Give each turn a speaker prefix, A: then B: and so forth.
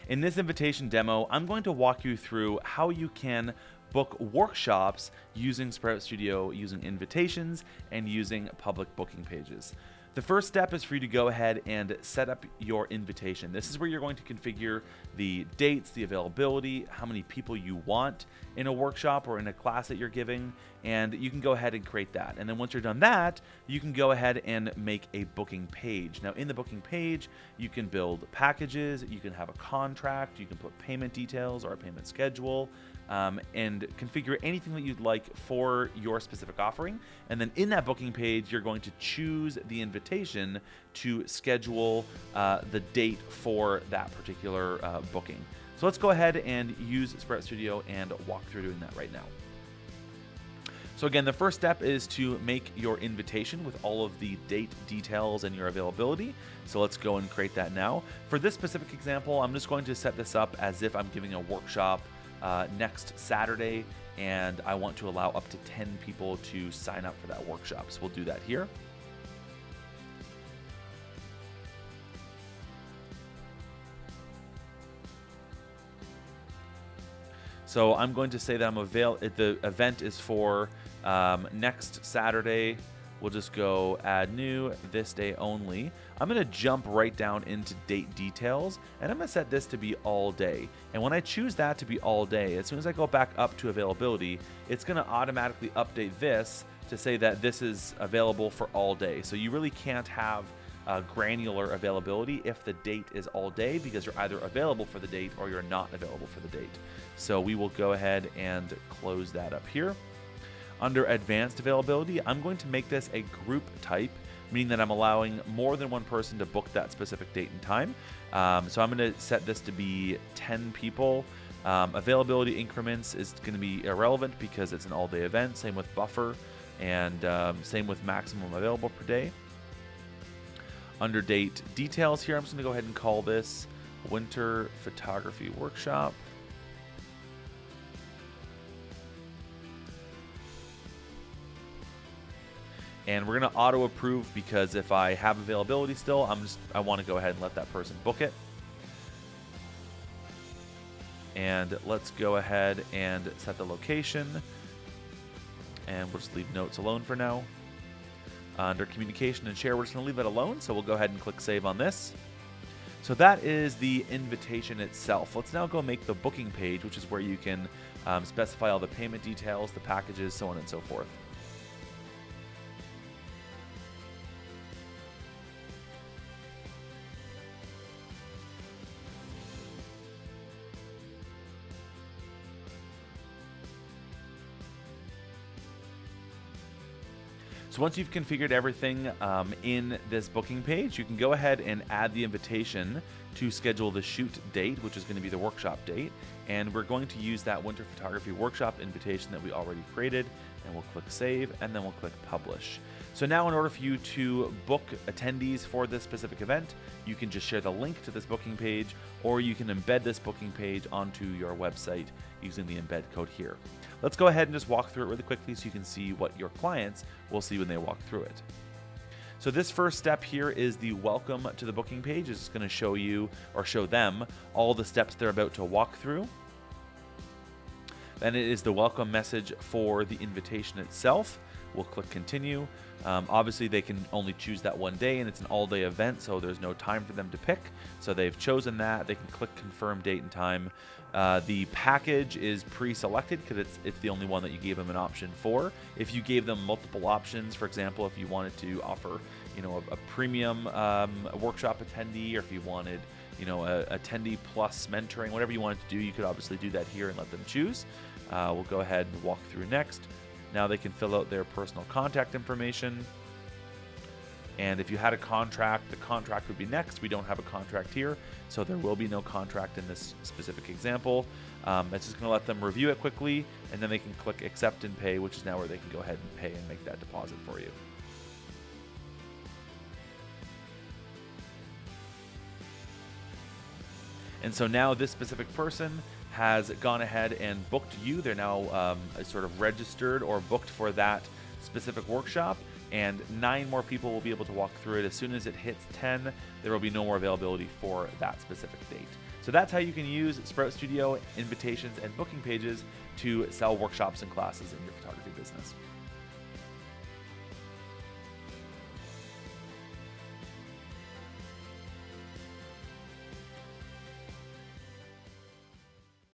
A: In this invitation demo, I'm going to walk you through how you can book workshops using Sprout Studio, using invitations, and using public booking pages. The first step is for you to go ahead and set up your invitation. This is where you're going to configure the dates, the availability, how many people you want in a workshop or in a class that you're giving, and you can go ahead and create that. And then once you're done that, you can go ahead and make a booking page. Now in the booking page, you can build packages, you can have a contract, you can put payment details or a payment schedule, and configure anything that you'd like for your specific offering. And then in that booking page, you're going to choose the invitation to schedule the date for that particular booking. So let's go ahead and use Sprout Studio and walk through doing that right now. So again, the first step is to make your invitation with all of the date details and your availability. So let's go and create that now. For this specific example, I'm just going to set this up as if I'm giving a workshop next Saturday, and I want to allow up to 10 people to sign up for that workshop. So we'll do that here. So I'm going to say that the event is for next Saturday. We'll just go add new, this day only. I'm gonna jump right down into date details, and I'm gonna set this to be all day. And when I choose that to be all day, as soon as I go back up to availability, it's gonna automatically update this to say that this is available for all day. So you really can't have granular availability if the date is all day, because you're either available for the date or you're not available for the date. So we will go ahead and close that up here. Under advanced availability, I'm going to make this a group type, meaning that I'm allowing more than one person to book that specific date and time. So I'm going to set this to be 10 people. Availability increments is going to be irrelevant because it's an all-day event. Same with buffer, and same with maximum available per day. Under date details here, I'm just going to go ahead and call this Winter Photography Workshop. And we're going to auto approve because if I have availability still, I want to go ahead and let that person book it. And let's go ahead and set the location. And we'll just leave notes alone for now. Under communication and share, we're just going to leave it alone. So we'll go ahead and click save on this. So that is the invitation itself. Let's now go make the booking page, which is where you can specify all the payment details, the packages, so on and so forth. So once you've configured everything in this booking page, you can go ahead and add the invitation to schedule the shoot date, which is going to be the workshop date. And we're going to use that Winter Photography Workshop invitation that we already created, and we'll click save, and then we'll click publish. So now in order for you to book attendees for this specific event, you can just share the link to this booking page, or you can embed this booking page onto your website using the embed code here. Let's go ahead and just walk through it really quickly so you can see what your clients will see when they walk through it. So this first step here is the welcome to the booking page. It's going to show you or show them all the steps they're about to walk through. Then it is the welcome message for the invitation itself. We'll click continue. Obviously they can only choose that one day, and it's an all-day event, so there's no time for them to pick. So they've chosen that. They can click confirm date and time. The package is pre-selected because it's the only one that you gave them an option for. If you gave them multiple options, for example, if you wanted to offer, a premium workshop attendee, or if you wanted, a attendee plus mentoring, whatever you wanted to do, you could obviously do that here and let them choose. We'll go ahead and walk through next. Now they can fill out their personal contact information. And if you had a contract, the contract would be next. We don't have a contract here, so there will be no contract in this specific example. It's just going to let them review it quickly, and then they can click accept and pay, which is now where they can go ahead and pay and make that deposit for you. And so now this specific person has gone ahead and booked you. They're now sort of registered or booked for that specific workshop. and 9 more people will be able to walk through it. As soon as it hits 10, there will be no more availability for that specific date. So that's how you can use Sprout Studio invitations and booking pages to sell workshops and classes in your photography business.